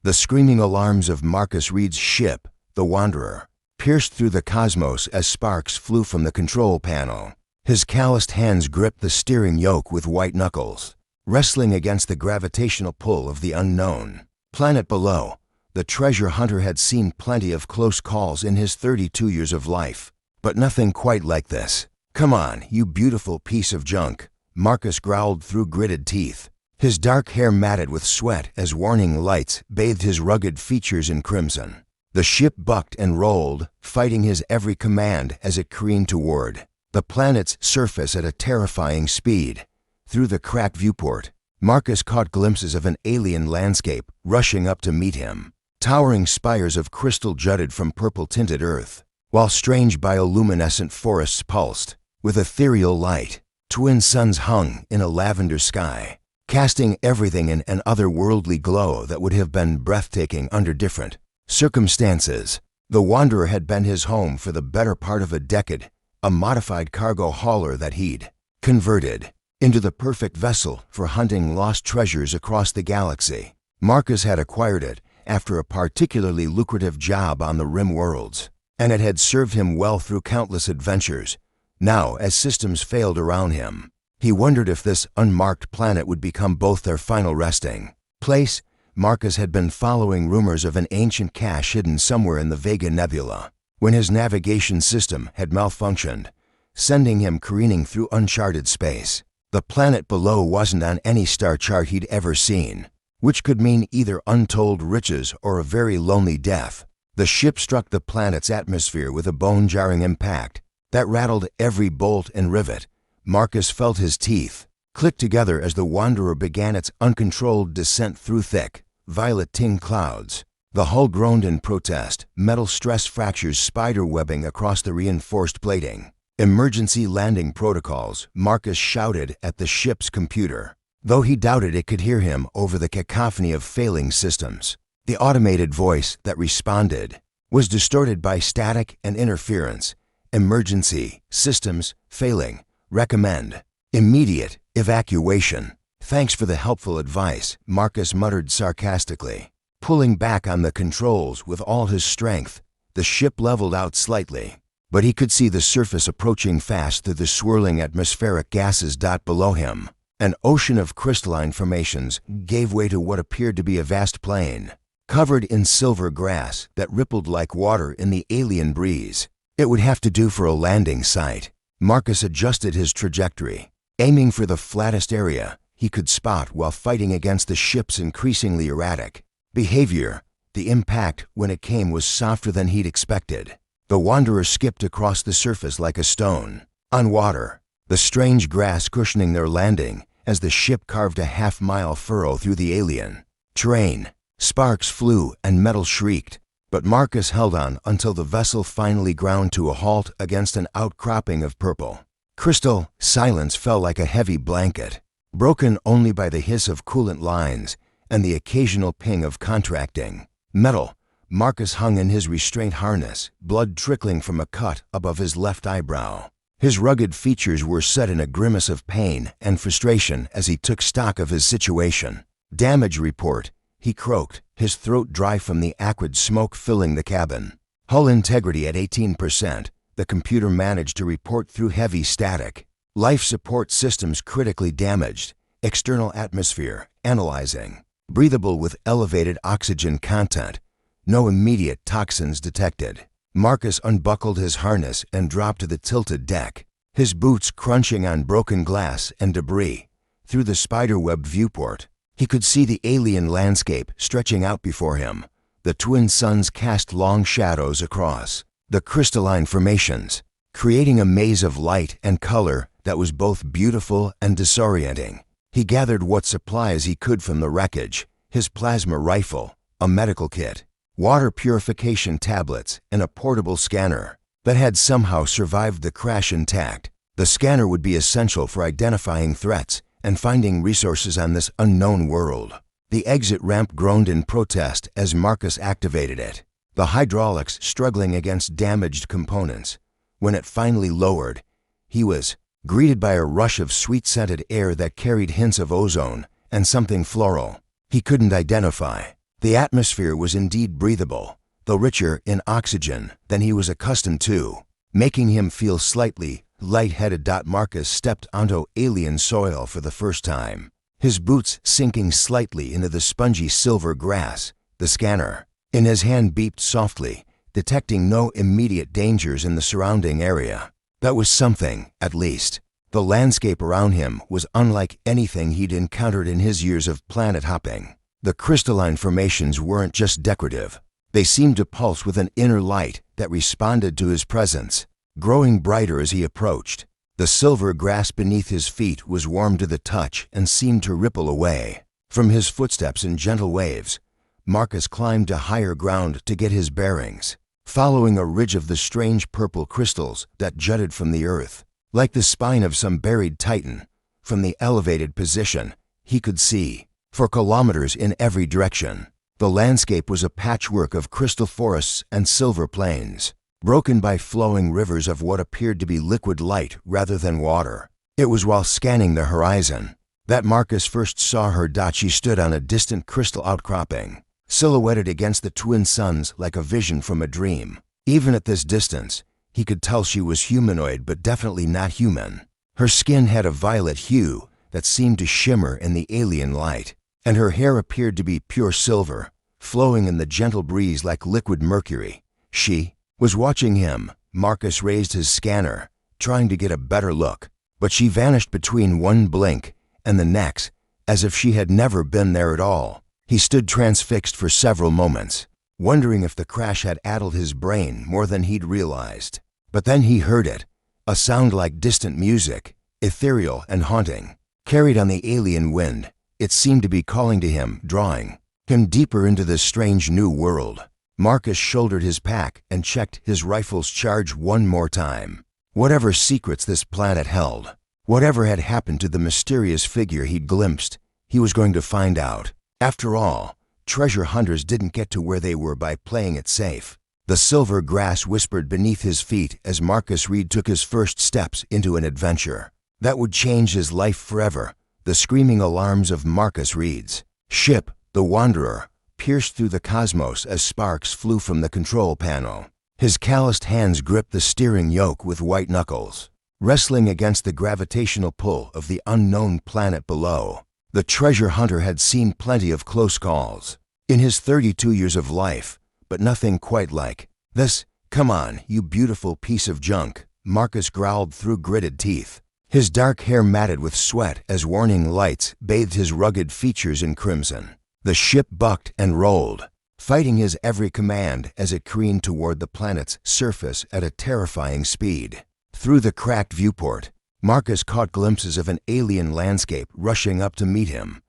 The screaming alarms of Marcus Reed's ship, the Wanderer, pierced through the cosmos as sparks flew from the control panel. His calloused hands gripped the steering yoke with white knuckles, wrestling against the gravitational pull of the unknown. Planet below, the treasure hunter had seen plenty of close calls in his 32 years of life, but nothing quite like this. "Come on, you beautiful piece of junk," Marcus growled through gritted teeth. His dark hair matted with sweat as warning lights bathed his rugged features in crimson. The ship bucked and rolled, fighting his every command as it careened toward the planet's surface at a terrifying speed. Through the cracked viewport, Marcus caught glimpses of an alien landscape rushing up to meet him. Towering spires of crystal jutted from purple-tinted earth, while strange bioluminescent forests pulsed with ethereal light. Twin suns hung in a lavender sky, casting everything in an otherworldly glow that would have been breathtaking under different circumstances. The Wanderer had been his home for the better part of a decade, a modified cargo hauler that he'd converted into the perfect vessel for hunting lost treasures across the galaxy. Marcus had acquired it after a particularly lucrative job on the Rim Worlds, and it had served him well through countless adventures. Now, as systems failed around him, he wondered if this unmarked planet would become both their final resting place. Marcus had been following rumors of an ancient cache hidden somewhere in the Vega Nebula when his navigation system had malfunctioned, sending him careening through uncharted space. The planet below wasn't on any star chart he'd ever seen, which could mean either untold riches or a very lonely death. The ship struck the planet's atmosphere with a bone-jarring impact that rattled every bolt and rivet. Marcus felt his teeth click together as the Wanderer began its uncontrolled descent through thick, violet-tinged clouds. The hull groaned in protest, metal stress fractures spider-webbing across the reinforced plating. "Emergency landing protocols," Marcus shouted at the ship's computer, though he doubted it could hear him over the cacophony of failing systems. The automated voice that responded was distorted by static and interference. "Emergency systems failing. Recommend immediate evacuation." "Thanks for the helpful advice," Marcus muttered sarcastically. Pulling back on the controls with all his strength, the ship leveled out slightly, but he could see the surface approaching fast through the swirling atmospheric gases. Below him, an ocean of crystalline formations gave way to what appeared to be a vast plain, covered in silver grass that rippled like water in the alien breeze. It would have to do for a landing site. Marcus adjusted his trajectory, aiming for the flattest area he could spot while fighting against the ship's increasingly erratic behavior. The impact, when it came, was softer than he'd expected. The Wanderer skipped across the surface like a stone on water, the strange grass cushioning their landing as the ship carved a half-mile furrow through the alien terrain. Sparks flew and metal shrieked, but Marcus held on until the vessel finally ground to a halt against an outcropping of purple crystal. Silence fell like a heavy blanket, broken only by the hiss of coolant lines and the occasional ping of contracting metal. Marcus hung in his restraint harness, blood trickling from a cut above his left eyebrow. His rugged features were set in a grimace of pain and frustration as he took stock of his situation. "Damage report," he croaked, his throat dry from the acrid smoke filling the cabin. "Hull integrity at 18%, the computer managed to report through heavy static. "Life support systems critically damaged. External atmosphere, analyzing. Breathable with elevated oxygen content. No immediate toxins detected." Marcus unbuckled his harness and dropped to the tilted deck, his boots crunching on broken glass and debris. Through the spiderweb viewport, he could see the alien landscape stretching out before him. The twin suns cast long shadows across the crystalline formations, creating a maze of light and color that was both beautiful and disorienting. He gathered what supplies he could from the wreckage: his plasma rifle, a medical kit, water purification tablets, and a portable scanner that had somehow survived the crash intact. The scanner would be essential for identifying threats and finding resources on this unknown world. The exit ramp groaned in protest as Marcus activated it, the hydraulics struggling against damaged components. When it finally lowered, he was greeted by a rush of sweet-scented air that carried hints of ozone and something floral he couldn't identify. The atmosphere was indeed breathable, though richer in oxygen than he was accustomed to, making him feel slightly lightheaded. Marcus stepped onto alien soil for the first time, his boots sinking slightly into the spongy silver grass. The scanner in his hand beeped softly, detecting no immediate dangers in the surrounding area. That was something, at least. The landscape around him was unlike anything he'd encountered in his years of planet hopping. The crystalline formations weren't just decorative. They seemed to pulse with an inner light that responded to his presence, growing brighter as he approached. The silver grass beneath his feet was warm to the touch and seemed to ripple away from his footsteps in gentle waves. Marcus climbed to higher ground to get his bearings, following a ridge of the strange purple crystals that jutted from the earth, like the spine of some buried titan. From the elevated position, he could see, for kilometers in every direction. The landscape was a patchwork of crystal forests and silver plains, broken by flowing rivers of what appeared to be liquid light rather than water. It was while scanning the horizon that Marcus first saw her. She stood on a distant crystal outcropping, silhouetted against the twin suns like a vision from a dream. Even at this distance, he could tell she was humanoid but definitely not human. Her skin had a violet hue that seemed to shimmer in the alien light, and her hair appeared to be pure silver, flowing in the gentle breeze like liquid mercury. She was watching him. Marcus raised his scanner, trying to get a better look, but she vanished between one blink and the next, as if she had never been there at all. He stood transfixed for several moments, wondering if the crash had addled his brain more than he'd realized. But then he heard it, a sound like distant music, ethereal and haunting, carried on the alien wind. It seemed to be calling to him, drawing him deeper into this strange new world. Marcus shouldered his pack and checked his rifle's charge one more time. Whatever secrets this planet held, whatever had happened to the mysterious figure he'd glimpsed, he was going to find out. After all, treasure hunters didn't get to where they were by playing it safe. The silver grass whispered beneath his feet as Marcus Reed took his first steps into an adventure that would change his life forever. The screaming alarms of Marcus Reed's ship, the Wanderer, pierced through the cosmos as sparks flew from the control panel. His calloused hands gripped the steering yoke with white knuckles, wrestling against the gravitational pull of the unknown planet below. The treasure hunter had seen plenty of close calls in his 32 years of life, but nothing quite like this. "Come on, you beautiful piece of junk," Marcus growled through gritted teeth. His dark hair matted with sweat as warning lights bathed his rugged features in crimson. The ship bucked and rolled, fighting his every command as it careened toward the planet's surface at a terrifying speed. Through the cracked viewport, Marcus caught glimpses of an alien landscape rushing up to meet him.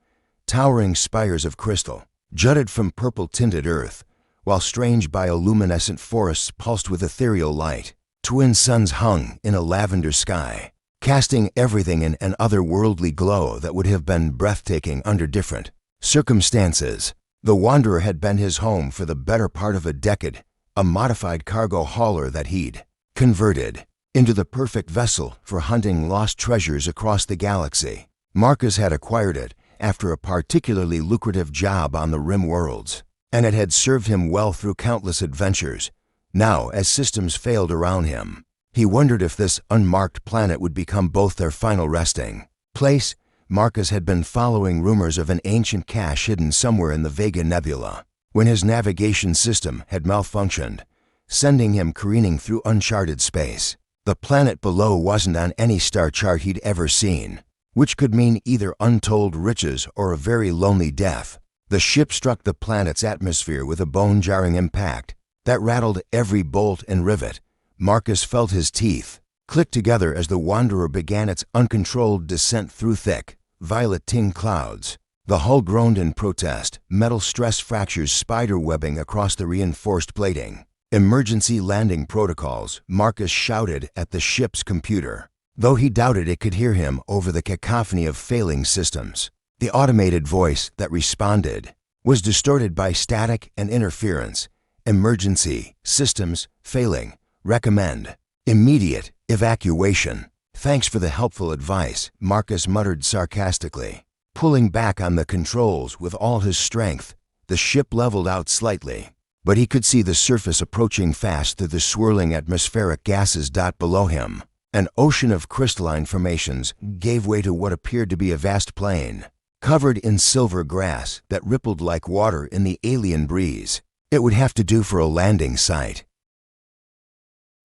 Towering spires of crystal jutted from purple-tinted earth, while strange bioluminescent forests pulsed with ethereal light. Twin suns hung in a lavender sky, casting everything in an otherworldly glow that would have been breathtaking under different circumstances. The Wanderer had been his home for the better part of a decade, a modified cargo hauler that he'd converted into the perfect vessel for hunting lost treasures across the galaxy. Marcus had acquired it after a particularly lucrative job on the Rim Worlds, and it had served him well through countless adventures. Now, as systems failed around him, he wondered if this unmarked planet would become both their final resting place. Marcus had been following rumors of an ancient cache hidden somewhere in the Vega Nebula when his navigation system had malfunctioned, sending him careening through uncharted space. The planet below wasn't on any star chart he'd ever seen, which could mean either untold riches or a very lonely death. The ship struck the planet's atmosphere with a bone-jarring impact that rattled every bolt and rivet. Marcus felt his teeth click together as the Wanderer began its uncontrolled descent through thick, violet-tinged clouds. The hull groaned in protest, metal stress fractures spider-webbing across the reinforced plating. "Emergency landing protocols," Marcus shouted at the ship's computer, though he doubted it could hear him over the cacophony of failing systems. The automated voice that responded was distorted by static and interference. "Emergency systems failing. Recommend immediate evacuation." "Thanks for the helpful advice," Marcus muttered sarcastically, pulling back on the controls with all his strength. The ship leveled out slightly, but he could see the surface approaching fast through the swirling atmospheric gases. Below him, an ocean of crystalline formations gave way to what appeared to be a vast plain, covered in silver grass that rippled like water in the alien breeze. It would have to do for a landing site.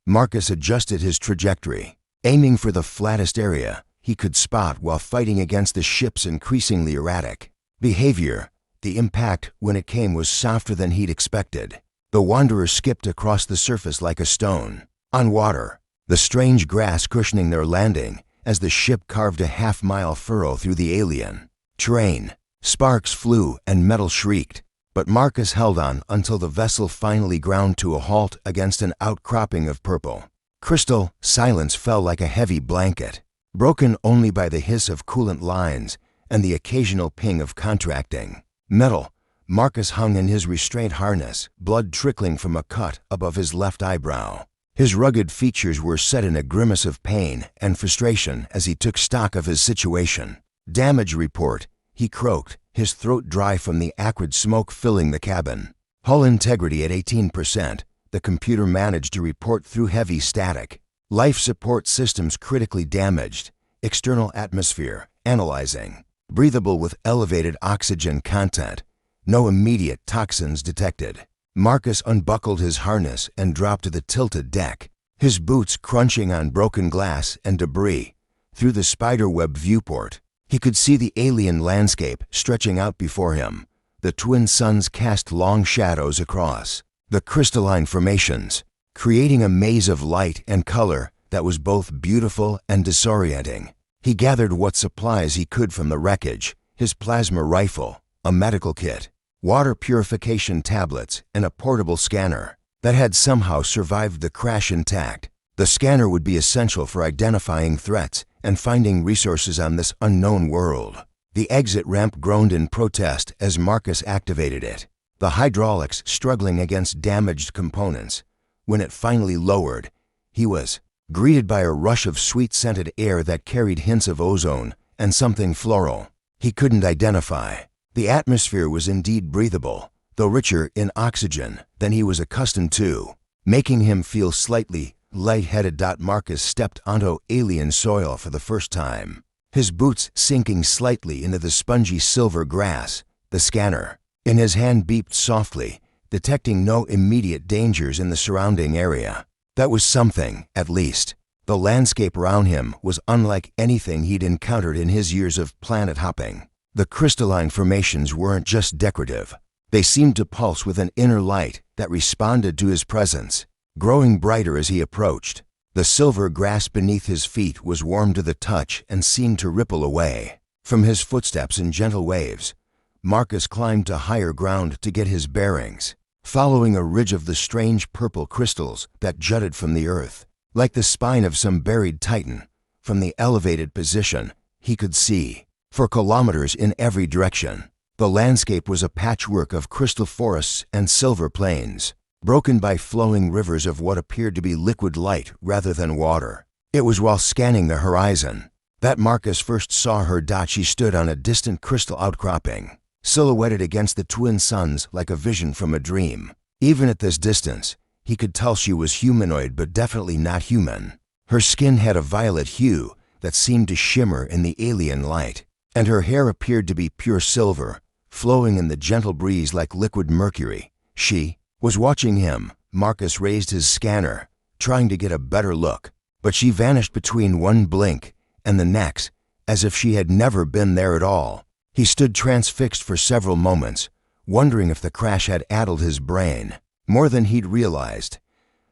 Marcus adjusted his trajectory, aiming for the flattest area he could spot while fighting against the ship's increasingly erratic behavior. The impact, when it came, was softer than he'd expected. The Wanderer skipped across the surface like a stone, on water, the strange grass cushioning their landing as the ship carved a half-mile furrow through the alien terrain. Sparks flew and metal shrieked, but Marcus held on until the vessel finally ground to a halt against an outcropping of purple crystal. Silence fell like a heavy blanket, broken only by the hiss of coolant lines and the occasional ping of contracting metal. Marcus hung in his restraint harness, blood trickling from a cut above his left eyebrow. His rugged features were set in a grimace of pain and frustration as he took stock of his situation. "Damage report," he croaked, his throat dry from the acrid smoke filling the cabin. "Hull integrity at 18%, the computer managed to report through heavy static. Life support systems critically damaged. External atmosphere, analyzing. Breathable with elevated oxygen content. No immediate toxins detected." Marcus unbuckled his harness and dropped to the tilted deck, his boots crunching on broken glass and debris. Through the spiderweb viewport, he could see the alien landscape stretching out before him. The twin suns cast long shadows across the crystalline formations, creating a maze of light and color that was both beautiful and disorienting. He gathered what supplies he could from the wreckage: his plasma rifle, a medical kit, water purification tablets, and a portable scanner that had somehow survived the crash intact. The scanner would be essential for identifying threats and finding resources on this unknown world. The exit ramp groaned in protest as Marcus activated it, the hydraulics struggling against damaged components. When it finally lowered, he was greeted by a rush of sweet-scented air that carried hints of ozone and something floral he couldn't identify. The atmosphere was indeed breathable, though richer in oxygen than he was accustomed to, making him feel slightly lightheaded. Marcus stepped onto alien soil for the first time, his boots sinking slightly into the spongy silver grass. The scanner in his hand beeped softly, detecting no immediate dangers in the surrounding area. That was something, at least. The landscape around him was unlike anything he'd encountered in his years of planet hopping. The crystalline formations weren't just decorative. They seemed to pulse with an inner light that responded to his presence, growing brighter as he approached. The silver grass beneath his feet was warm to the touch and seemed to ripple away from his footsteps in gentle waves. Marcus climbed to higher ground to get his bearings, following a ridge of the strange purple crystals that jutted from the earth, like the spine of some buried titan. From the elevated position, he could see, for kilometers in every direction. The landscape was a patchwork of crystal forests and silver plains, broken by flowing rivers of what appeared to be liquid light rather than water. It was while scanning the horizon that Marcus first saw her. She stood on a distant crystal outcropping, silhouetted against the twin suns like a vision from a dream. Even at this distance, he could tell she was humanoid but definitely not human. Her skin had a violet hue that seemed to shimmer in the alien light, and her hair appeared to be pure silver, flowing in the gentle breeze like liquid mercury. She was watching him. Marcus raised his scanner, trying to get a better look, but she vanished between one blink and the next, as if she had never been there at all. He stood transfixed for several moments, wondering if the crash had addled his brain more than he'd realized.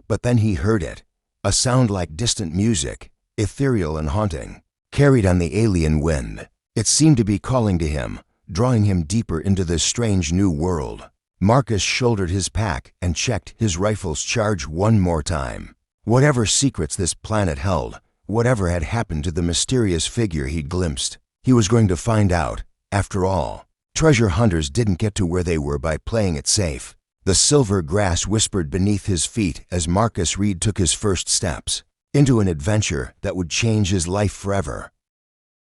But then he heard it, a sound like distant music, ethereal and haunting, carried on the alien wind. It seemed to be calling to him, drawing him deeper into this strange new world. Marcus shouldered his pack and checked his rifle's charge one more time. Whatever secrets this planet held, whatever had happened to the mysterious figure he'd glimpsed, he was going to find out. After all, treasure hunters didn't get to where they were by playing it safe. The silver grass whispered beneath his feet as Marcus Reed took his first steps into an adventure that would change his life forever.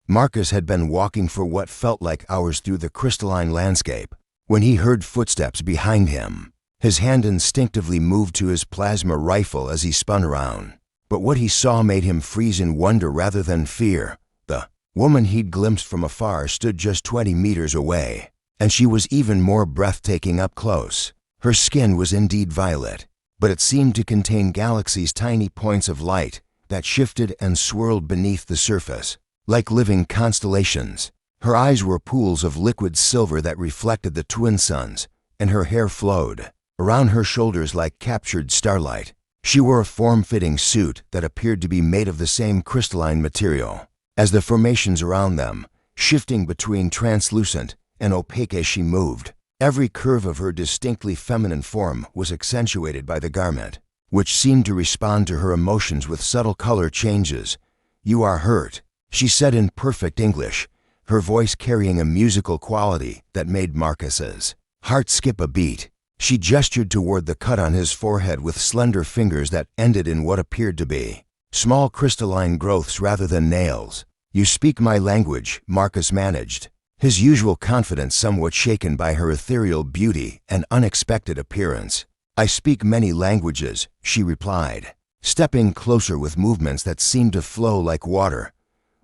Marcus had been walking for what felt like hours through the crystalline landscape, when he heard footsteps behind him. His hand instinctively moved to his plasma rifle as he spun around. But what he saw made him freeze in wonder rather than fear. The woman he'd glimpsed from afar stood just 20 meters away, and she was even more breathtaking up close. Her skin was indeed violet, but it seemed to contain galaxies' tiny points of light that shifted and swirled beneath the surface, like living constellations. Her eyes were pools of liquid silver that reflected the twin suns, and her hair flowed around her shoulders like captured starlight. She wore a form-fitting suit that appeared to be made of the same crystalline material as the formations around them, shifting between translucent and opaque as she moved. Every curve of her distinctly feminine form was accentuated by the garment, which seemed to respond to her emotions with subtle color changes. "You are hurt," she said in perfect English, her voice carrying a musical quality that made Marcus's heart skip a beat. She gestured toward the cut on his forehead with slender fingers that ended in what appeared to be small crystalline growths rather than nails. "You speak my language," Marcus managed, his usual confidence somewhat shaken by her ethereal beauty and unexpected appearance. "I speak many languages," she replied, stepping closer with movements that seemed to flow like water.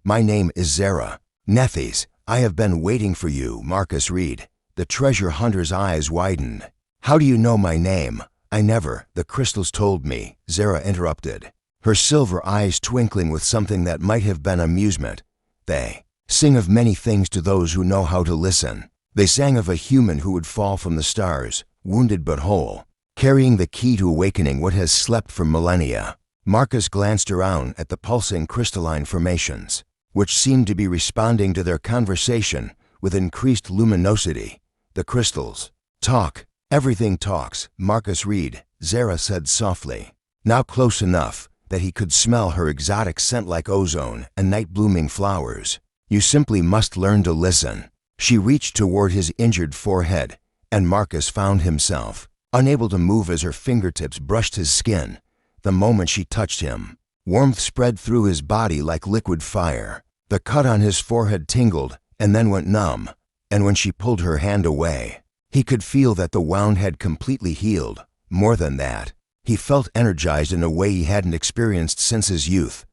"My name is Zara. Nethys, I have been waiting for you, Marcus Reed." The treasure hunter's eyes widened. "How do you know my name?" "I never, the crystals told me," Zara interrupted, her silver eyes twinkling with something that might have been amusement. "They sing of many things to those who know how to listen. They sang of a human who would fall from the stars, wounded but whole, carrying the key to awakening what has slept for millennia." Marcus glanced around at the pulsing crystalline formations, which seemed to be responding to their conversation with increased luminosity. "The crystals talk. Everything talks, Marcus Reed," Zara said softly, now close enough that he could smell her exotic scent like ozone and night-blooming flowers. "You simply must learn to listen." She reached toward his injured forehead, and Marcus found himself unable to move as her fingertips brushed his skin. The moment she touched him, warmth spread through his body like liquid fire. The cut on his forehead tingled and then went numb, and when she pulled her hand away, he could feel that the wound had completely healed. More than that, he felt energized in a way he hadn't experienced since his youth.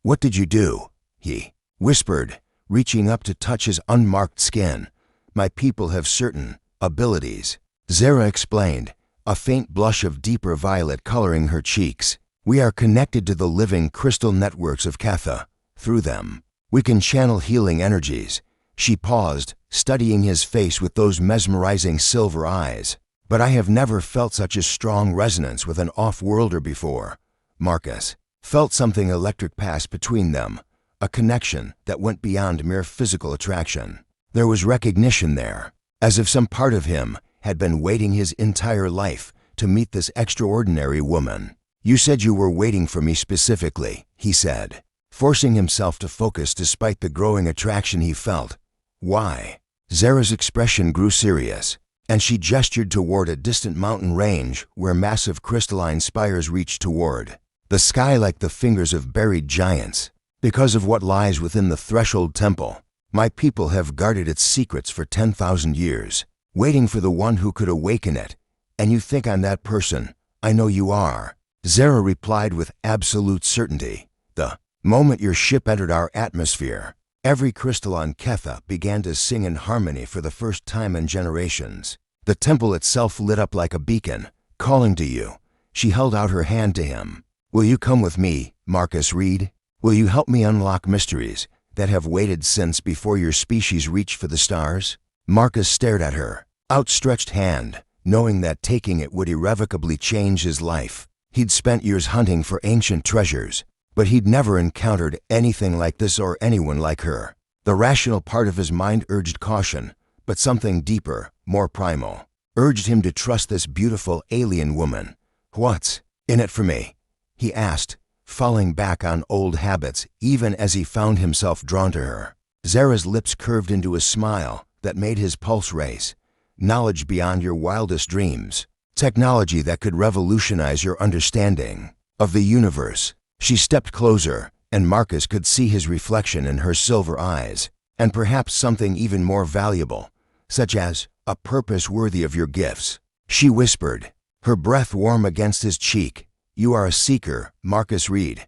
"What did you do?" he whispered, reaching up to touch his unmarked skin. "My people have certain abilities," Zara explained, a faint blush of deeper violet coloring her cheeks. "We are connected to the living crystal networks of Ketha. Through them, we can channel healing energies." She paused, studying his face with those mesmerizing silver eyes. "But I have never felt such a strong resonance with an off-worlder before." Marcus felt something electric pass between them, a connection that went beyond mere physical attraction. There was recognition there, as if some part of him had been waiting his entire life to meet this extraordinary woman. "You said you were waiting for me specifically," he said, forcing himself to focus despite the growing attraction he felt. "Why?" Zara's expression grew serious, and she gestured toward a distant mountain range where massive crystalline spires reached toward the sky like the fingers of buried giants. "Because of what lies within the threshold temple. My people have guarded its secrets for 10,000 years, waiting for the one who could awaken it. And you think I'm that person? I know you are," Zara replied with absolute certainty. "The moment your ship entered our atmosphere, every crystal on Ketha began to sing in harmony for the first time in generations. The temple itself lit up like a beacon, calling to you." She held out her hand to him. "Will you come with me, Marcus Reed? Will you help me unlock mysteries that have waited since before your species reached for the stars?" Marcus stared at her outstretched hand, knowing that taking it would irrevocably change his life. He'd spent years hunting for ancient treasures, but he'd never encountered anything like this or anyone like her. The rational part of his mind urged caution, but something deeper, more primal, urged him to trust this beautiful alien woman. "What's in it for me?" he asked, falling back on old habits even as he found himself drawn to her. Zara's lips curved into a smile that made his pulse race. "Knowledge beyond your wildest dreams. Technology that could revolutionize your understanding of the universe." She stepped closer, and Marcus could see his reflection in her silver eyes, and perhaps something even more valuable, such as a purpose worthy of your gifts. She whispered, her breath warm against his cheek. You are a seeker, Marcus Reed.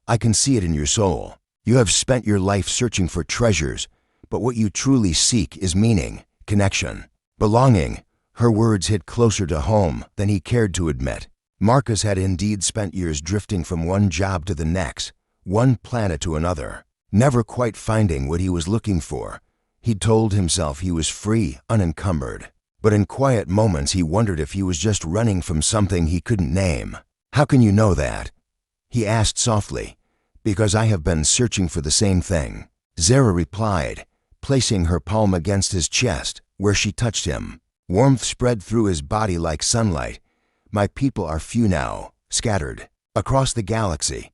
I can see it in your soul. You have spent your life searching for treasures, but what you truly seek is meaning, connection, belonging. Her words hit closer to home than he cared to admit. Marcus had indeed spent years drifting from one job to the next, one planet to another, never quite finding what he was looking for. He told himself he was free, unencumbered, but in quiet moments he wondered if he was just running from something he couldn't name. How can you know that? He asked softly. Because I have been searching for the same thing, Zara replied, placing her palm against his chest, where she touched him. Warmth spread through his body like sunlight. My people are few now, scattered across the galaxy.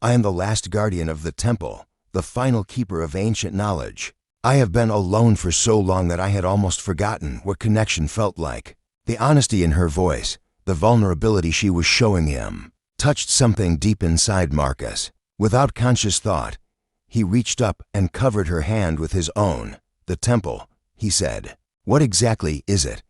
I am the last guardian of the temple, the final keeper of ancient knowledge. I have been alone for so long that I had almost forgotten what connection felt like. The honesty in her voice, the vulnerability she was showing him, touched something deep inside Marcus. Without conscious thought, he reached up and covered her hand with his own. The temple, he said. What exactly is it?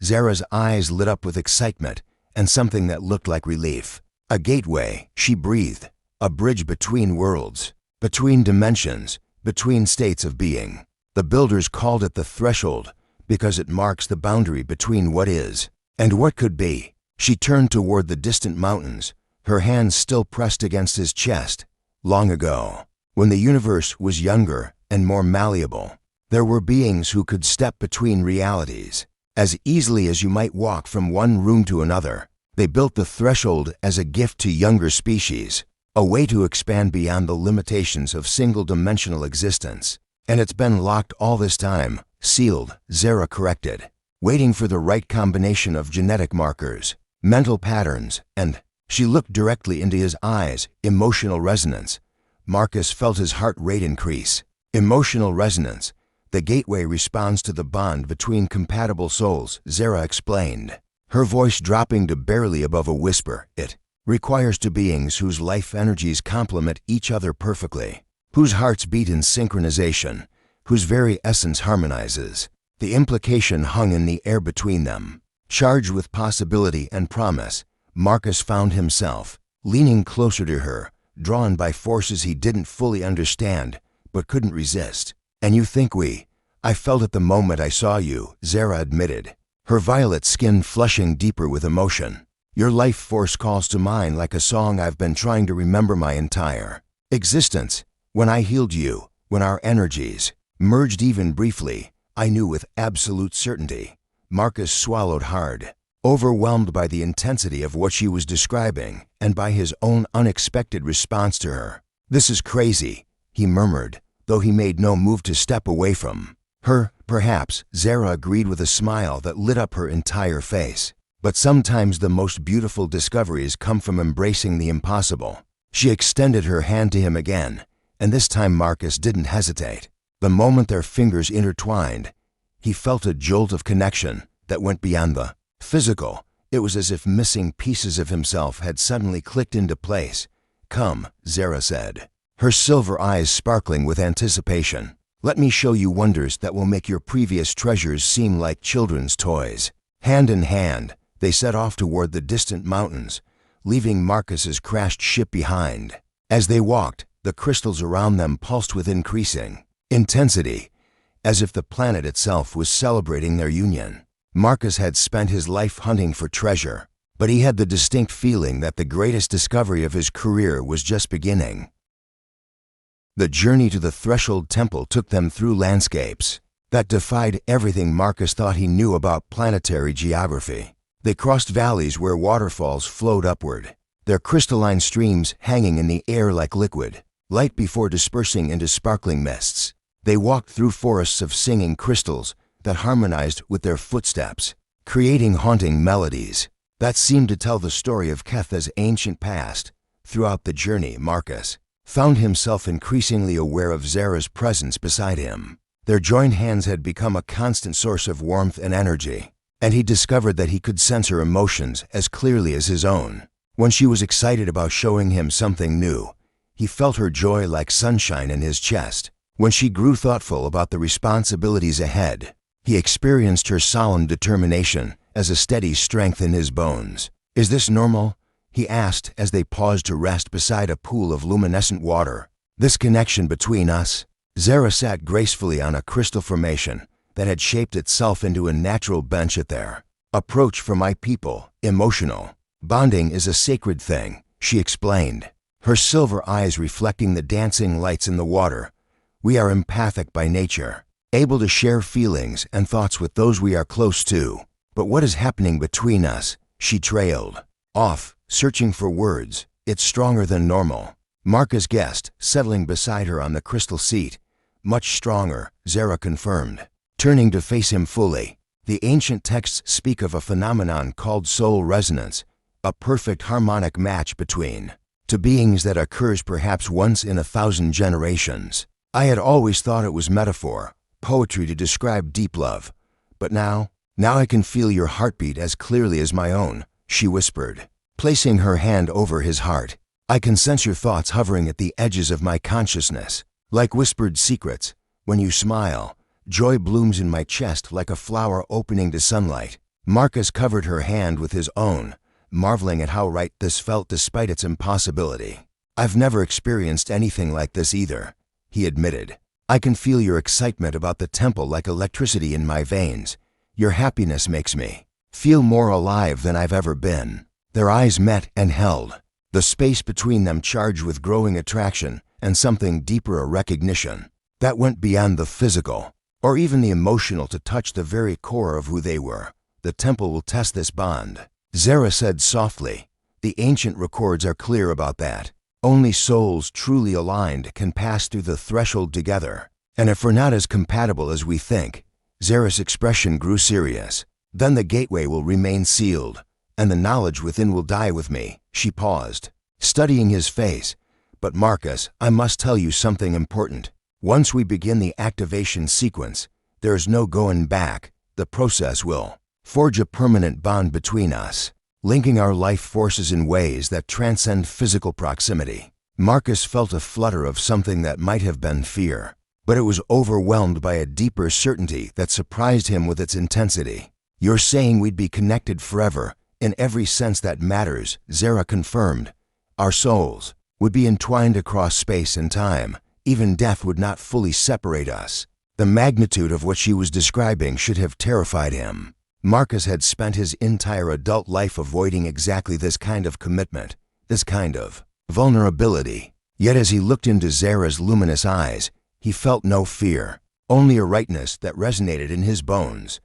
Zara's eyes lit up with excitement and something that looked like relief. A gateway, she breathed. A bridge between worlds, between dimensions, between states of being. The builders called it the threshold because it marks the boundary between what is and what could be. She turned toward the distant mountains, her hands still pressed against his chest. Long ago, when the universe was younger and more malleable, there were beings who could step between realities. As easily as you might walk from one room to another, they built the threshold as a gift to younger species, a way to expand beyond the limitations of single-dimensional existence. And it's been locked all this time, sealed, Zara corrected, waiting for the right combination of genetic markers, mental patterns, and she looked directly into his eyes. Emotional resonance. Marcus felt his heart rate increase. Emotional resonance. The gateway responds to the bond between compatible souls, Zara explained, her voice dropping to barely above a whisper. It requires two beings whose life energies complement each other perfectly, whose hearts beat in synchronization, whose very essence harmonizes. The implication hung in the air between them, charged with possibility and promise. Marcus found himself leaning closer to her, drawn by forces he didn't fully understand, but couldn't resist. And you think I felt it the moment I saw you, Zara admitted, her violet skin flushing deeper with emotion. Your life force calls to mind like a song I've been trying to remember my entire existence. When I healed you, when our energies merged even briefly, I knew with absolute certainty. Marcus swallowed hard, overwhelmed by the intensity of what she was describing and by his own unexpected response to her. This is crazy, he murmured, though he made no move to step away from her. Perhaps, Zara agreed with a smile that lit up her entire face. But sometimes the most beautiful discoveries come from embracing the impossible. She extended her hand to him again, and this time Marcus didn't hesitate. The moment their fingers intertwined, he felt a jolt of connection that went beyond the physical. It was as if missing pieces of himself had suddenly clicked into place. Come, Zara said, her silver eyes sparkling with anticipation. Let me show you wonders that will make your previous treasures seem like children's toys. Hand in hand, they set off toward the distant mountains, leaving Marcus's crashed ship behind. As they walked, the crystals around them pulsed with increasing intensity, as if the planet itself was celebrating their union. Marcus had spent his life hunting for treasure, but he had the distinct feeling that the greatest discovery of his career was just beginning. The journey to the Threshold Temple took them through landscapes that defied everything Marcus thought he knew about planetary geography. They crossed valleys where waterfalls flowed upward, their crystalline streams hanging in the air like liquid, light before dispersing into sparkling mists. They walked through forests of singing crystals that harmonized with their footsteps, creating haunting melodies that seemed to tell the story of Ketha's ancient past. Throughout the journey, Marcus found himself increasingly aware of Zara's presence beside him. Their joined hands had become a constant source of warmth and energy, and he discovered that he could sense her emotions as clearly as his own. When she was excited about showing him something new, he felt her joy like sunshine in his chest. When she grew thoughtful about the responsibilities ahead, He experienced her solemn determination as a steady strength in his bones. "Is this normal?" he asked as they paused to rest beside a pool of luminescent water. "This connection between us?" Zara sat gracefully on a crystal formation that had shaped itself into a natural bench at their approach for my people, emotional. "Bonding is a sacred thing," she explained, her silver eyes reflecting the dancing lights in the water. "We are empathic by nature, able to share feelings and thoughts with those we are close to. But what is happening between us?" she trailed off, searching for words. "It's stronger than normal," Marcus guessed, settling beside her on the crystal seat. "Much stronger," Zara confirmed, turning to face him fully. "The ancient texts speak of a phenomenon called soul resonance, a perfect harmonic match between two beings that occurs perhaps once in 1,000 generations. I had always thought it was metaphor, poetry to describe deep love. But now I can feel your heartbeat as clearly as my own," she whispered, placing her hand over his heart. "I can sense your thoughts hovering at the edges of my consciousness, like whispered secrets. When you smile, joy blooms in my chest like a flower opening to sunlight." Marcus covered her hand with his own, marveling at how right this felt despite its impossibility. "I've never experienced anything like this either," he admitted. "I can feel your excitement about the temple like electricity in my veins. Your happiness makes me feel more alive than I've ever been." Their eyes met and held, the space between them charged with growing attraction and something deeper, a recognition that went beyond the physical or even the emotional to touch the very core of who they were. "The temple will test this bond," Zara said softly. "The ancient records are clear about that. Only souls truly aligned can pass through the threshold together. And if we're not as compatible as we think," Zara's expression grew serious, "then the gateway will remain sealed, and the knowledge within will die with me." She paused, studying his face. "But Marcus, I must tell you something important. Once we begin the activation sequence, there is no going back. The process will forge a permanent bond between us, linking our life forces in ways that transcend physical proximity." Marcus felt a flutter of something that might have been fear, but it was overwhelmed by a deeper certainty that surprised him with its intensity. "You're saying we'd be connected forever, in every sense that matters," Zara confirmed. "Our souls would be entwined across space and time. Even death would not fully separate us." The magnitude of what she was describing should have terrified him. Marcus had spent his entire adult life avoiding exactly this kind of commitment, this kind of vulnerability. Yet as he looked into Zara's luminous eyes, he felt no fear, only a rightness that resonated in his bones.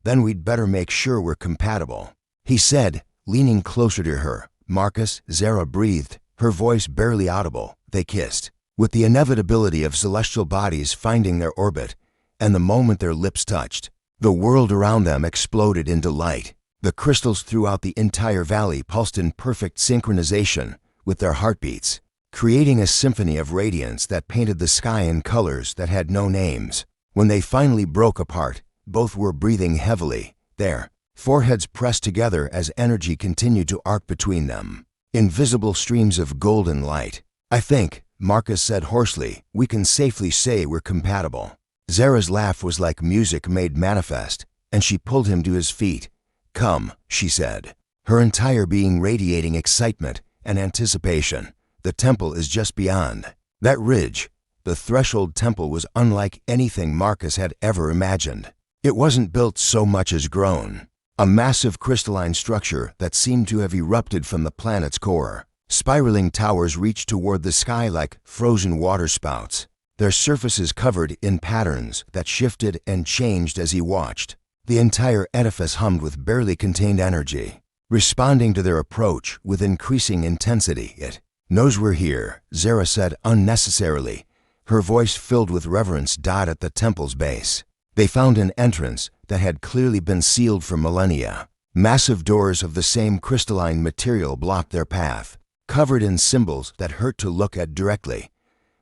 "Then we'd better make sure we're compatible," he said, leaning closer to her. "Marcus," Zara breathed, her voice barely audible. They kissed, with the inevitability of celestial bodies finding their orbit, and the moment their lips touched, the world around them exploded into light. The crystals throughout the entire valley pulsed in perfect synchronization with their heartbeats, creating a symphony of radiance that painted the sky in colors that had no names. When they finally broke apart, both were breathing heavily, their foreheads pressed together as energy continued to arc between them, invisible streams of golden light. "I think," Marcus said hoarsely, "we can safely say we're compatible." Zara's laugh was like music made manifest, and she pulled him to his feet. "Come," she said, her entire being radiating excitement and anticipation. "The temple is just beyond that ridge." The threshold temple was unlike anything Marcus had ever imagined. It wasn't built so much as grown, a massive crystalline structure that seemed to have erupted from the planet's core. Spiraling towers reached toward the sky like frozen waterspouts, their surfaces covered in patterns that shifted and changed as he watched. The entire edifice hummed with barely contained energy, responding to their approach with increasing intensity. "It knows we're here," Zara said unnecessarily, her voice filled with reverence. At the temple's base, they found an entrance that had clearly been sealed for millennia. Massive doors of the same crystalline material blocked their path, covered in symbols that hurt to look at directly.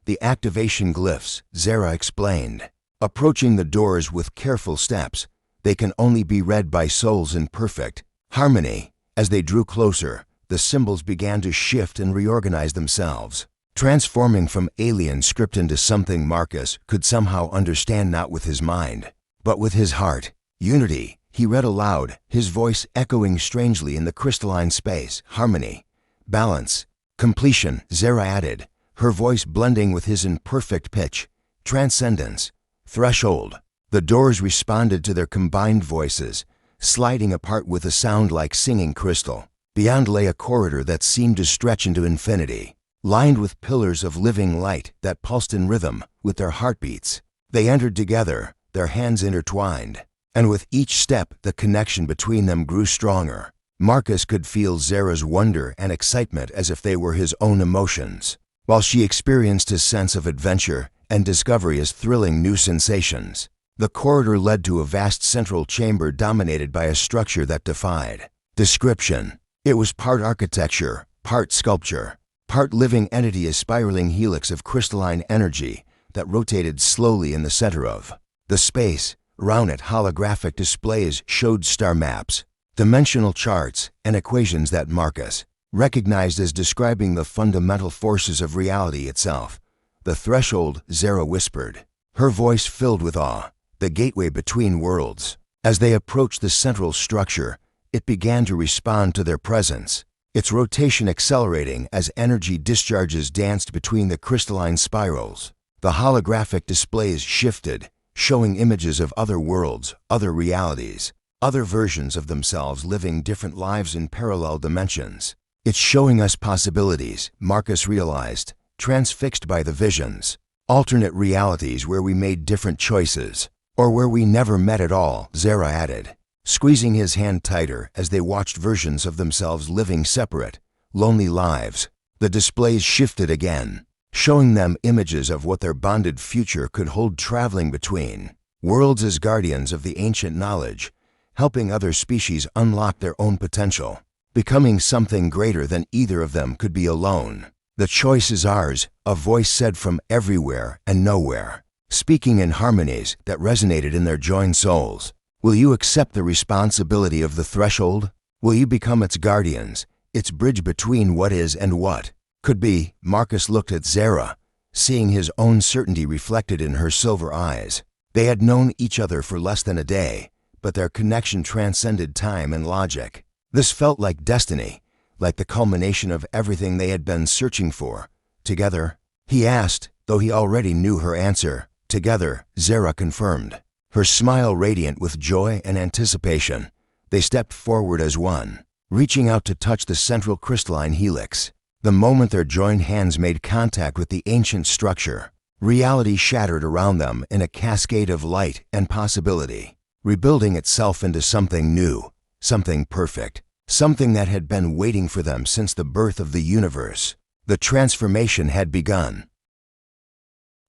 "The activation glyphs," Zara explained, approaching the doors with careful steps. "They can only be read by souls in perfect harmony." As they drew closer, the symbols began to shift and reorganize themselves, transforming from alien script into something Marcus could somehow understand, not with his mind, but with his heart. Unity, he read aloud, his voice echoing strangely in the crystalline space. Harmony, balance, completion, Zara added, her voice blending with his in perfect pitch. Transcendence, threshold. The doors responded to their combined voices, sliding apart with a sound like singing crystal. Beyond lay a corridor that seemed to stretch into infinity, lined with pillars of living light that pulsed in rhythm with their heartbeats. They entered together, their hands intertwined, and with each step the connection between them grew stronger. Marcus could feel Zara's wonder and excitement as if they were his own emotions, while she experienced his sense of adventure and discovery as thrilling new sensations. The corridor led to a vast central chamber dominated by a structure that defied description. It was part architecture, part sculpture, part living entity, a spiraling helix of crystalline energy that rotated slowly in the center of the space. Around it, holographic displays showed star maps, dimensional charts, and equations that Marcus recognized as describing the fundamental forces of reality itself. The threshold, Zara whispered, her voice filled with awe. The gateway between worlds. As they approached the central structure, it began to respond to their presence, its rotation accelerating as energy discharges danced between the crystalline spirals. The holographic displays shifted, showing images of other worlds, other realities, other versions of themselves living different lives in parallel dimensions. It's showing us possibilities, Marcus realized, transfixed by the visions. Alternate realities where we made different choices. Or where we never met at all, Zara added, squeezing his hand tighter as they watched versions of themselves living separate, lonely lives. The displays shifted again, showing them images of what their bonded future could hold, traveling between worlds as guardians of the ancient knowledge, helping other species unlock their own potential, becoming something greater than either of them could be alone. The choice is ours, a voice said from everywhere and nowhere, speaking in harmonies that resonated in their joined souls. Will you accept the responsibility of the threshold? Will you become its guardians, its bridge between what is and what could be? Marcus looked at Zara, seeing his own certainty reflected in her silver eyes. They had known each other for less than a day, but their connection transcended time and logic. This felt like destiny, like the culmination of everything they had been searching for. Together, he asked, though he already knew her answer. Together, Zara confirmed, her smile radiant with joy and anticipation. They stepped forward as one, reaching out to touch the central crystalline helix. The moment their joined hands made contact with the ancient structure, reality shattered around them in a cascade of light and possibility, rebuilding itself into something new, something perfect, something that had been waiting for them since the birth of the universe. The transformation had begun.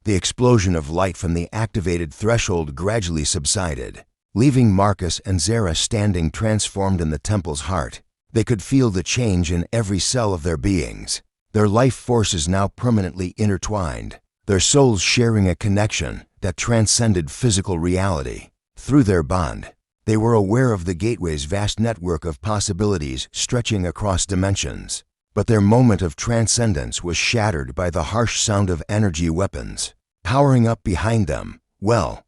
The explosion of light from the activated threshold gradually subsided, leaving Marcus and Zara standing transformed in the temple's heart. They could feel the change in every cell of their beings, their life forces now permanently intertwined, their souls sharing a connection that transcended physical reality. Through their bond, they were aware of the gateway's vast network of possibilities stretching across dimensions. But their moment of transcendence was shattered by the harsh sound of energy weapons. Powering up behind them, well,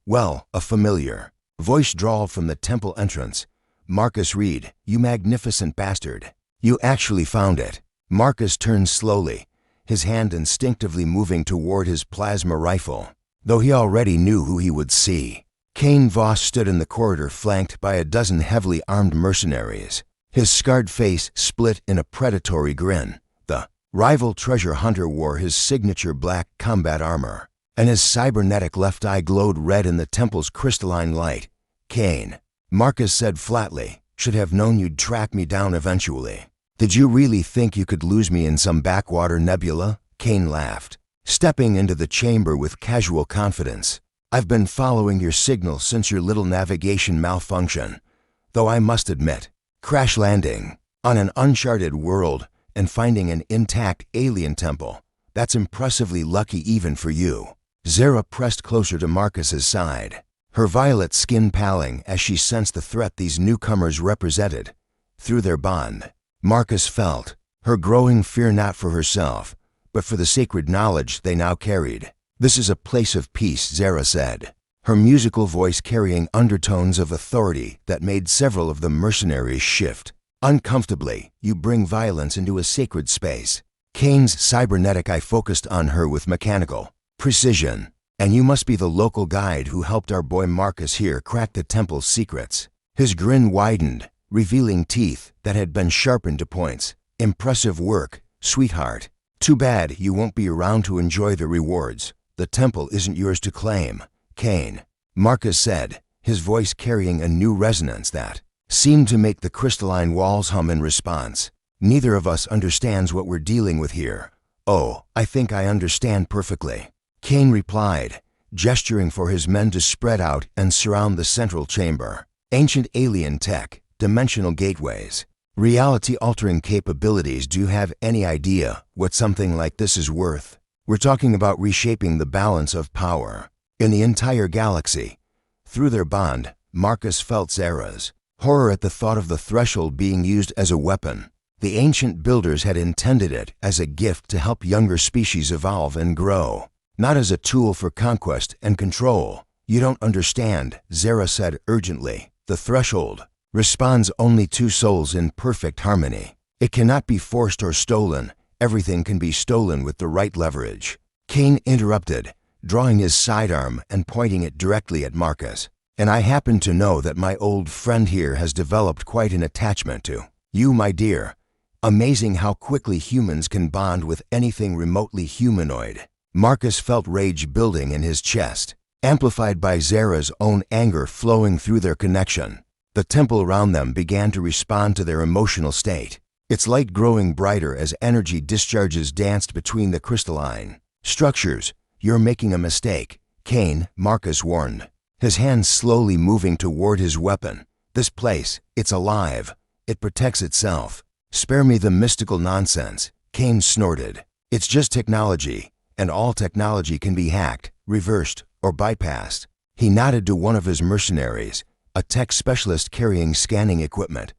a familiar voice drawled from the temple entrance. Marcus Reed, you magnificent bastard. You actually found it. Marcus turned slowly, his hand instinctively moving toward his plasma rifle, though he already knew who he would see. Kane Voss stood in the corridor flanked by a dozen heavily armed mercenaries. His scarred face split in a predatory grin. The rival treasure hunter wore his signature black combat armor, and his cybernetic left eye glowed red in the temple's crystalline light. Kane, Marcus said flatly, should have known you'd track me down eventually. Did you really think you could lose me in some backwater nebula? Kane laughed, stepping into the chamber with casual confidence. I've been following your signal since your little navigation malfunction, though I must admit, crash landing on an uncharted world and finding an intact alien temple, that's impressively lucky even for you. Zara pressed closer to Marcus's side, her violet skin paling as she sensed the threat these newcomers represented. Through their bond, Marcus felt her growing fear, not for herself, but for the sacred knowledge they now carried. This is a place of peace, Zara said, her musical voice carrying undertones of authority that made several of the mercenaries shift. Uncomfortably, you bring violence into a sacred space. Kane's cybernetic eye focused on her with mechanical precision. And you must be the local guide who helped our boy Marcus here crack the temple's secrets. His grin widened, revealing teeth that had been sharpened to points. Impressive work, sweetheart. Too bad you won't be around to enjoy the rewards. The temple isn't yours to claim, Kane, Marcus said, his voice carrying a new resonance that seemed to make the crystalline walls hum in response. Neither of us understands what we're dealing with here. Oh, I think I understand perfectly, Kane replied, gesturing for his men to spread out and surround the central chamber. Ancient alien tech, dimensional gateways, reality-altering capabilities. Do you have any idea what something like this is worth? We're talking about reshaping the balance of power in the entire galaxy. Through their bond, Marcus felt Zara's horror at the thought of the threshold being used as a weapon. The ancient builders had intended it as a gift to help younger species evolve and grow, not as a tool for conquest and control. You don't understand, Zara said urgently. The threshold responds only to souls in perfect harmony. It cannot be forced or stolen. Everything can be stolen with the right leverage. Kane interrupted, drawing his sidearm and pointing it directly at Marcus. And I happen to know that my old friend here has developed quite an attachment to you, my dear. Amazing how quickly humans can bond with anything remotely humanoid. Marcus felt rage building in his chest, amplified by Zara's own anger flowing through their connection. The temple around them began to respond to their emotional state, its light growing brighter as energy discharges danced between the crystalline structures. You're making a mistake, Kane, Marcus warned, his hands slowly moving toward his weapon. This place, it's alive. It protects itself. Spare me the mystical nonsense, Kane snorted. It's just technology, and all technology can be hacked, reversed, or bypassed. He nodded to one of his mercenaries, a tech specialist carrying scanning equipment.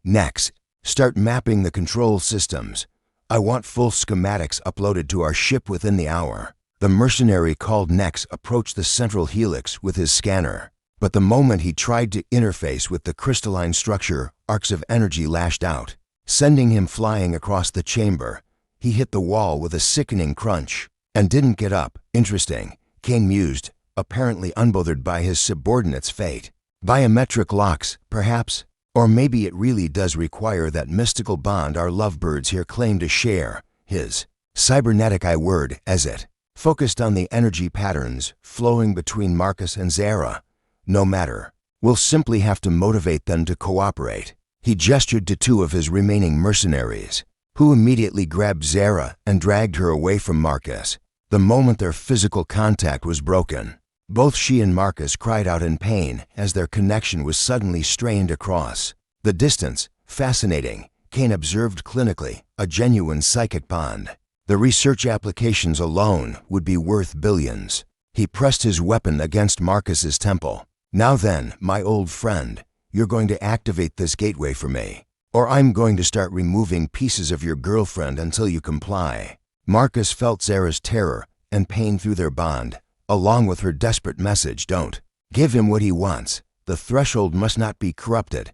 Next, start mapping the control systems. I want full schematics uploaded to our ship within the hour. The mercenary called Nex approached the central helix with his scanner, but the moment he tried to interface with the crystalline structure, arcs of energy lashed out, sending him flying across the chamber. He hit the wall with a sickening crunch and didn't get up. Interesting, Kane mused, apparently unbothered by his subordinate's fate. Biometric locks, perhaps? Or maybe it really does require that mystical bond our lovebirds here claim to share. His cybernetic eye word as it focused on the energy patterns flowing between Marcus and Zara. No matter. We'll simply have to motivate them to cooperate. He gestured to two of his remaining mercenaries, who immediately grabbed Zara and dragged her away from Marcus. The moment their physical contact was broken, both she and Marcus cried out in pain as their connection was suddenly strained across the distance. Fascinating, Kane observed clinically, a genuine psychic bond. The research applications alone would be worth billions. He pressed his weapon against Marcus's temple. Now then, my old friend, you're going to activate this gateway for me, or I'm going to start removing pieces of your girlfriend until you comply. Marcus felt Zara's terror and pain through their bond, along with her desperate message, don't give him what he wants. The threshold must not be corrupted.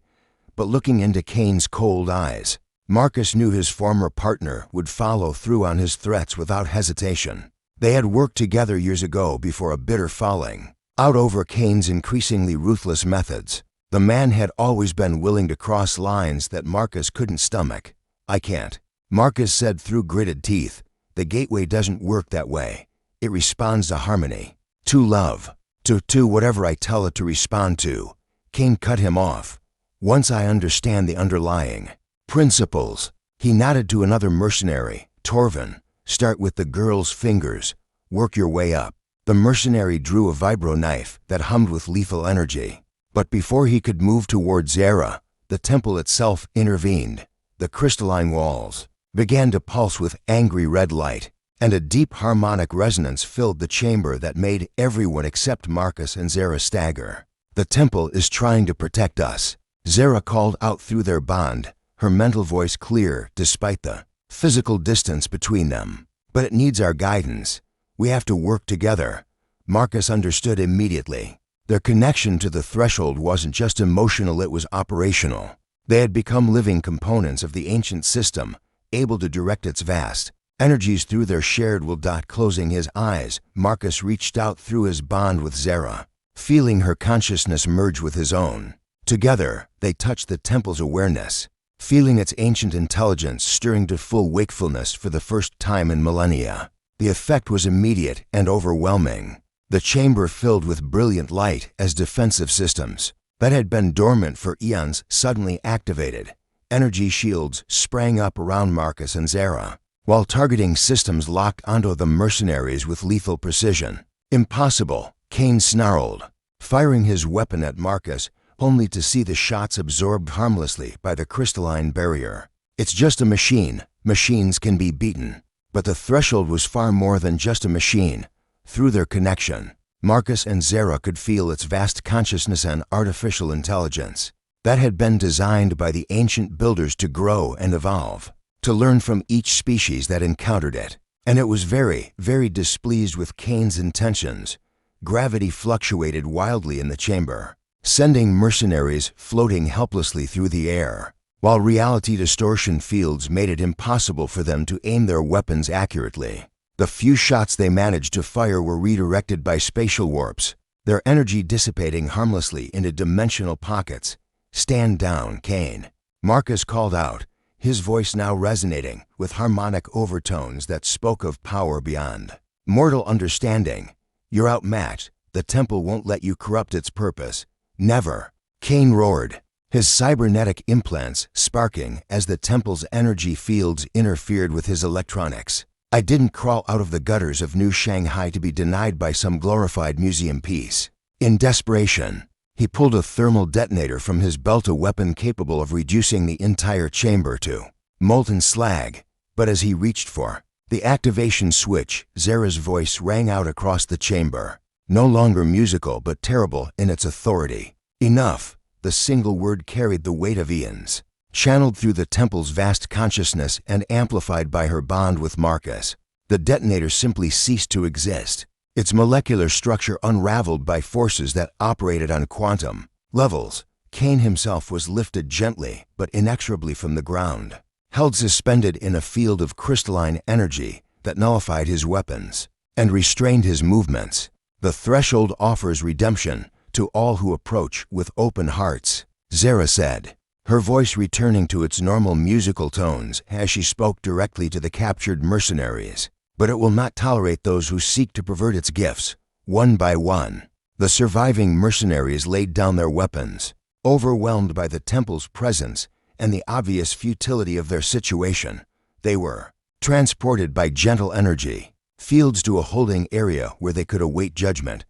But looking into Kane's cold eyes, Marcus knew his former partner would follow through on his threats without hesitation. They had worked together years ago before a bitter falling out over Kane's increasingly ruthless methods. The man had always been willing to cross lines that Marcus couldn't stomach. I can't, Marcus said through gritted teeth. The gateway doesn't work that way. It responds to harmony, to love, to whatever I tell it to respond to. Kane cut him off. Once I understand the underlying principles. He nodded to another mercenary, Torvin. Start with the girl's fingers. Work your way up. The mercenary drew a vibro knife that hummed with lethal energy. But before he could move toward Zara, the temple itself intervened. The crystalline walls began to pulse with angry red light, and a deep harmonic resonance filled the chamber that made everyone except Marcus and Zara stagger. The temple is trying to protect us, Zara called out through their bond, her mental voice clear despite the physical distance between them. But it needs our guidance. We have to work together. Marcus understood immediately. Their connection to the threshold wasn't just emotional, it was operational. They had become living components of the ancient system, able to direct its vast energies through their shared will. Closing his eyes, Marcus reached out through his bond with Zara, feeling her consciousness merge with his own. Together, they touched the temple's awareness, feeling its ancient intelligence stirring to full wakefulness for the first time in millennia. The effect was immediate and overwhelming. The chamber filled with brilliant light as defensive systems that had been dormant for eons suddenly activated. Energy shields sprang up around Marcus and Zara, while targeting systems locked onto the mercenaries with lethal precision. "Impossible," Kane snarled, firing his weapon at Marcus, only to see the shots absorbed harmlessly by the crystalline barrier. "It's just a machine. Machines can be beaten." But the threshold was far more than just a machine. Through their connection, Marcus and Zara could feel its vast consciousness and artificial intelligence that had been designed by the ancient builders to grow and evolve, to learn from each species that encountered it. And it was very, very displeased with Kane's intentions. Gravity fluctuated wildly in the chamber, sending mercenaries floating helplessly through the air, while reality distortion fields made it impossible for them to aim their weapons accurately. The few shots they managed to fire were redirected by spatial warps, their energy dissipating harmlessly into dimensional pockets. "Stand down, Kane," Marcus called out, his voice now resonating with harmonic overtones that spoke of power beyond mortal understanding. "You're outmatched. The temple won't let you corrupt its purpose. Never." Kane roared, his cybernetic implants sparking as the temple's energy fields interfered with his electronics. "I didn't crawl out of the gutters of New Shanghai to be denied by some glorified museum piece." In desperation, he pulled a thermal detonator from his belt, a weapon capable of reducing the entire chamber to molten slag. But as he reached for the activation switch, Zara's voice rang out across the chamber, no longer musical but terrible in its authority. "Enough." The single word carried the weight of eons, channeled through the temple's vast consciousness and amplified by her bond with Marcus. The detonator simply ceased to exist, its molecular structure unraveled by forces that operated on quantum levels. Kane himself was lifted gently but inexorably from the ground, held suspended in a field of crystalline energy that nullified his weapons and restrained his movements. "The threshold offers redemption to all who approach with open hearts," Zara said, her voice returning to its normal musical tones as she spoke directly to the captured mercenaries. "But it will not tolerate those who seek to pervert its gifts." One by one, the surviving mercenaries laid down their weapons, overwhelmed by the temple's presence and the obvious futility of their situation. They were transported by gentle energy fields to a holding area where they could await judgment.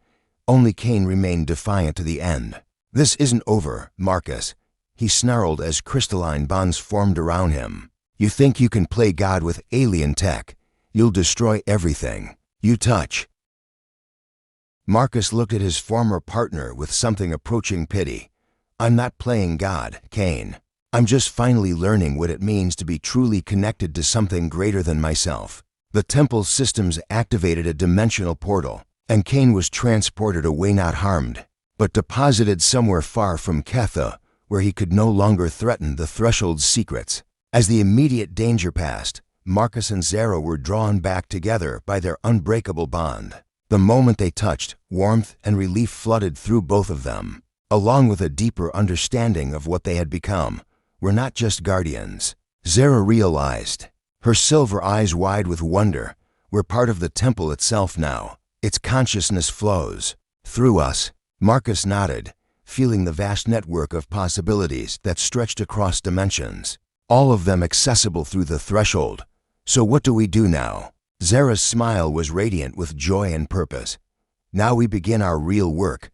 Only Kane remained defiant to the end. "This isn't over, Marcus," he snarled as crystalline bonds formed around him. "You think you can play God with alien tech? You'll destroy everything you touch." Marcus looked at his former partner with something approaching pity. "I'm not playing God, Kane. I'm just finally learning what it means to be truly connected to something greater than myself." The temple's systems activated a dimensional portal, and Kane was transported away, not harmed, but deposited somewhere far from Ketha, where he could no longer threaten the threshold's secrets. As the immediate danger passed, Marcus and Zara were drawn back together by their unbreakable bond. The moment they touched, warmth and relief flooded through both of them, along with a deeper understanding of what they had become. Were not just guardians, Zara realized, her silver eyes wide with wonder. We're part of the temple itself now. Its consciousness flows through us. Marcus nodded, feeling the vast network of possibilities that stretched across dimensions, all of them accessible through the threshold. "So what do we do now?" Zara's smile was radiant with joy and purpose. "Now we begin our real work.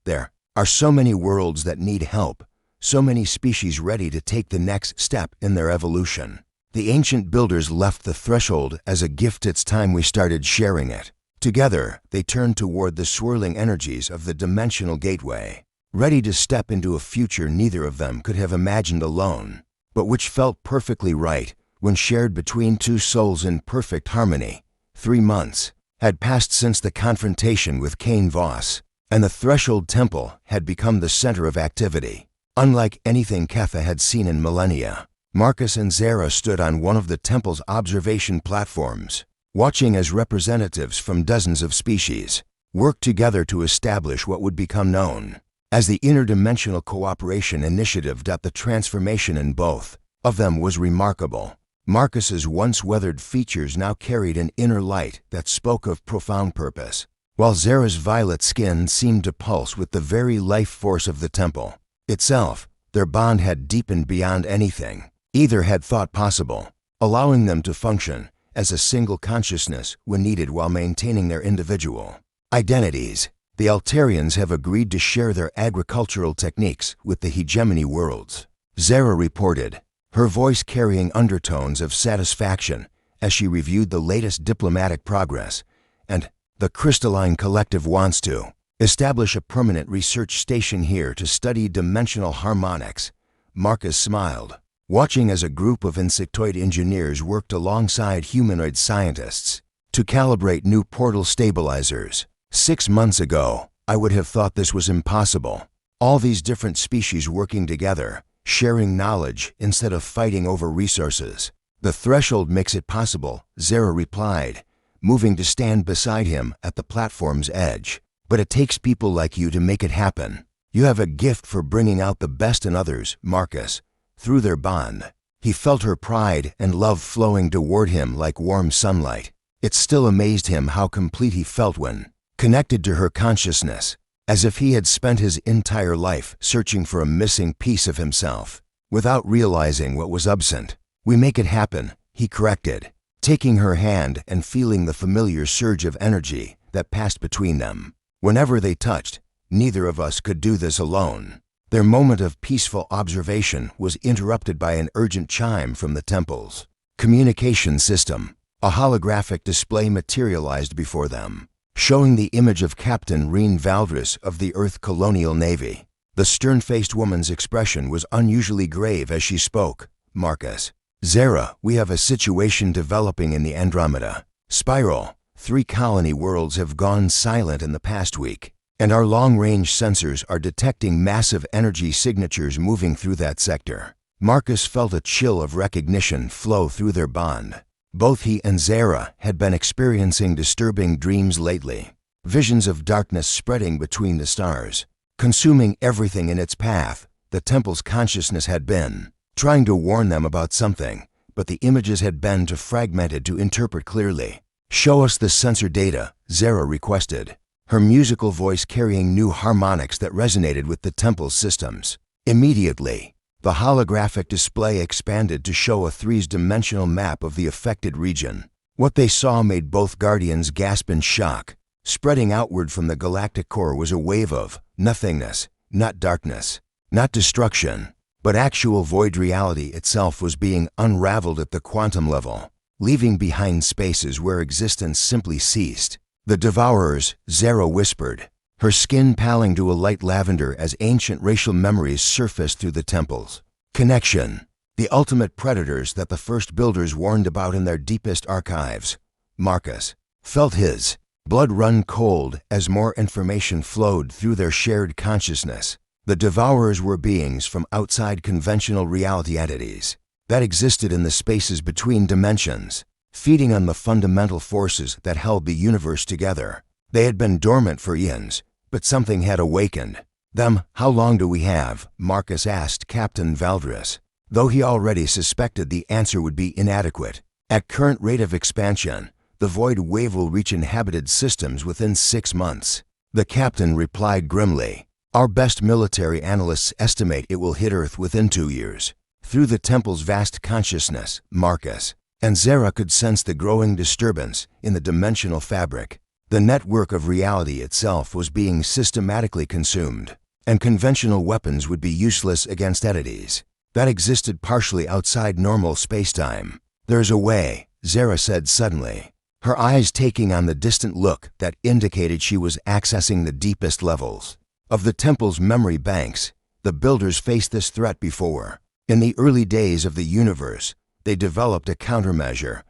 There are so many worlds that need help, so many species ready to take the next step in their evolution. The ancient builders left the threshold as a gift. It's time we started sharing it." Together, they turned toward the swirling energies of the dimensional gateway, ready to step into a future neither of them could have imagined alone, but which felt perfectly right when shared between two souls in perfect harmony. 3 months had passed since the confrontation with Cain Voss, and the Threshold Temple had become the center of activity. Unlike anything Ketha had seen in millennia, Marcus and Zara stood on one of the temple's observation platforms, watching as representatives from dozens of species worked together to establish what would become known as the Interdimensional Cooperation Initiative. The transformation in both of them was remarkable. Marcus's once weathered features now carried an inner light that spoke of profound purpose, while Zara's violet skin seemed to pulse with the very life force of the temple itself. Their bond had deepened beyond anything either had thought possible, allowing them to function as a single consciousness when needed while maintaining their individual identities. The Altarians have agreed to share their agricultural techniques with the hegemony worlds, Zara reported, her voice carrying undertones of satisfaction as she reviewed the latest diplomatic progress. And the Crystalline Collective wants to establish a permanent research station here to study dimensional harmonics. Marcus smiled, watching as a group of insectoid engineers worked alongside humanoid scientists to calibrate new portal stabilizers. 6 months ago, I would have thought this was impossible. All these different species working together, sharing knowledge instead of fighting over resources. The threshold makes it possible, Zara replied, moving to stand beside him at the platform's edge. But it takes people like you to make it happen. You have a gift for bringing out the best in others, Marcus. Through their bond, he felt her pride and love flowing toward him like warm sunlight. It still amazed him how complete he felt when connected to her consciousness, as if he had spent his entire life searching for a missing piece of himself, without realizing what was absent. We make it happen, he corrected, taking her hand and feeling the familiar surge of energy that passed between them. Whenever they touched, neither of us could do this alone. Their moment of peaceful observation was interrupted by an urgent chime from the temple's communication system. A holographic display materialized before them, showing the image of Captain Reen Valdris of the Earth Colonial Navy. The stern-faced woman's expression was unusually grave as she spoke. Marcus, Zara, we have a situation developing in the Andromeda Spiral. 3 colony worlds have gone silent in the past week, and our long-range sensors are detecting massive energy signatures moving through that sector. Marcus felt a chill of recognition flow through their bond. Both he and Zara had been experiencing disturbing dreams lately, visions of darkness spreading between the stars, consuming everything in its path. The temple's consciousness had been trying to warn them about something, but the images had been too fragmented to interpret clearly. Show us the sensor data, Zara requested, her musical voice carrying new harmonics that resonated with the temple's systems. Immediately, the holographic display expanded to show a 3-dimensional map of the affected region. What they saw made both Guardians gasp in shock. Spreading outward from the galactic core was a wave of nothingness, not darkness, not destruction, but actual void. Reality itself was being unraveled at the quantum level, leaving behind spaces where existence simply ceased. The Devourers, Zara whispered, her skin paling to a light lavender as ancient racial memories surfaced through the temple's connection. The ultimate predators that the first builders warned about in their deepest archives. Marcus felt his blood run cold as more information flowed through their shared consciousness. The Devourers were beings from outside conventional reality entities that existed in the spaces between dimensions, feeding on the fundamental forces that held the universe together. They had been dormant for eons, but something had awakened them. How long do we have? Marcus asked Captain Valdris, though he already suspected the answer would be inadequate. At current rate of expansion, the void wave will reach inhabited systems within 6 months. The captain replied grimly, our best military analysts estimate it will hit Earth within 2 years. Through the temple's vast consciousness, Marcus and Zara could sense the growing disturbance in the dimensional fabric. The network of reality itself was being systematically consumed, and conventional weapons would be useless against entities that existed partially outside normal spacetime. There's a way, Zara said suddenly, her eyes taking on the distant look that indicated she was accessing the deepest levels of the temple's memory banks. The builders faced this threat before. In the early days of the universe, they developed a countermeasure.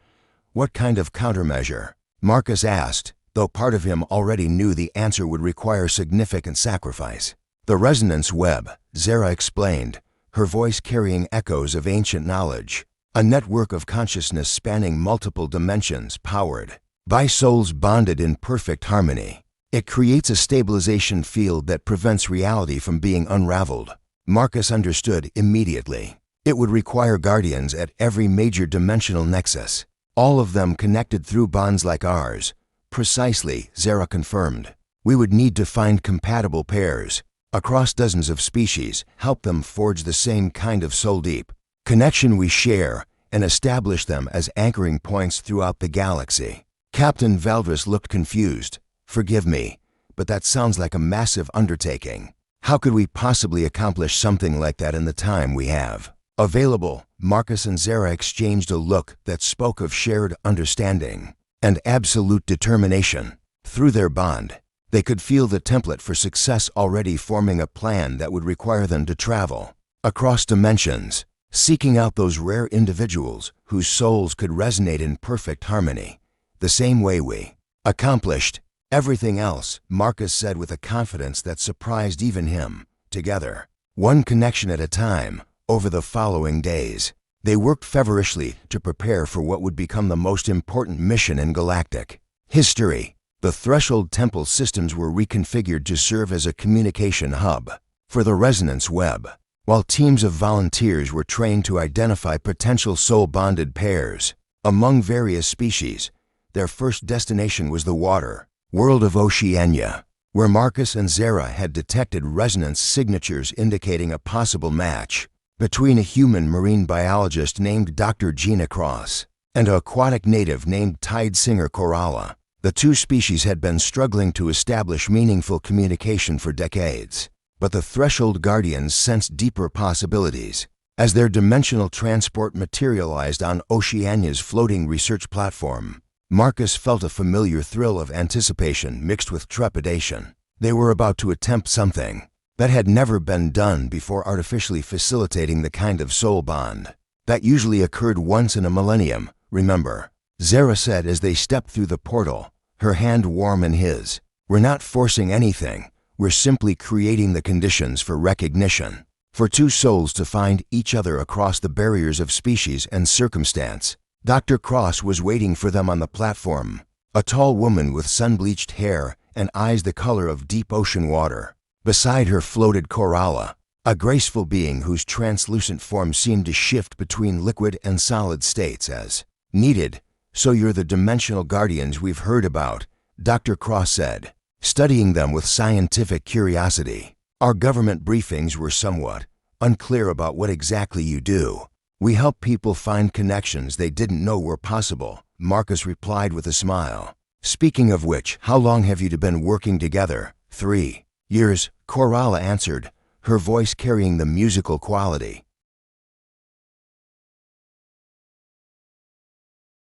What kind of countermeasure? Marcus asked, though part of him already knew the answer would require significant sacrifice. The resonance web, Zara explained, her voice carrying echoes of ancient knowledge. A network of consciousness spanning multiple dimensions powered by souls bonded in perfect harmony. It creates a stabilization field that prevents reality from being unraveled. Marcus understood immediately. It would require guardians at every major dimensional nexus, all of them connected through bonds like ours. Precisely, Zara confirmed. We would need to find compatible pairs across dozens of species, help them forge the same kind of soul-deep connection we share, and establish them as anchoring points throughout the galaxy. Captain Valdris looked confused. Forgive me, but that sounds like a massive undertaking. How could we possibly accomplish something like that in the time we have available? Marcus and Zara exchanged a look that spoke of shared understanding and absolute determination. Through their bond, they could feel the template for success already forming, a plan that would require them to travel across dimensions, seeking out those rare individuals whose souls could resonate in perfect harmony, the same way we accomplished everything else, Marcus said with a confidence that surprised even him. Together, one connection at a time, over the following days, they worked feverishly to prepare for what would become the most important mission in galactic history. The Threshold Temple systems were reconfigured to serve as a communication hub for the resonance web, while teams of volunteers were trained to identify potential soul-bonded pairs among various species. Their first destination was the water world of Oceania, where Marcus and Zara had detected resonance signatures indicating a possible match between a human marine biologist named Dr. Gina Cross and an aquatic native named Tide Singer Coralla. The two species had been struggling to establish meaningful communication for decades, but the Threshold Guardians sensed deeper possibilities. As their dimensional transport materialized on Oceania's floating research platform, Marcus felt a familiar thrill of anticipation mixed with trepidation. They were about to attempt something that had never been done before, artificially facilitating the kind of soul bond that usually occurred once in a millennium. Remember, Zara said as they stepped through the portal, her hand warm in his. We're not forcing anything. We're simply creating the conditions for recognition, for two souls to find each other across the barriers of species and circumstance. Dr. Cross was waiting for them on the platform, a tall woman with sun-bleached hair and eyes the color of deep ocean water. Beside her floated Coralla, a graceful being whose translucent form seemed to shift between liquid and solid states as needed. So you're the dimensional guardians we've heard about, Dr. Cross said, studying them with scientific curiosity. Our government briefings were somewhat unclear about what exactly you do. We help people find connections they didn't know were possible, Marcus replied with a smile. Speaking of which, how long have you been working together? 3 years, Coralla answered, her voice carrying the musical quality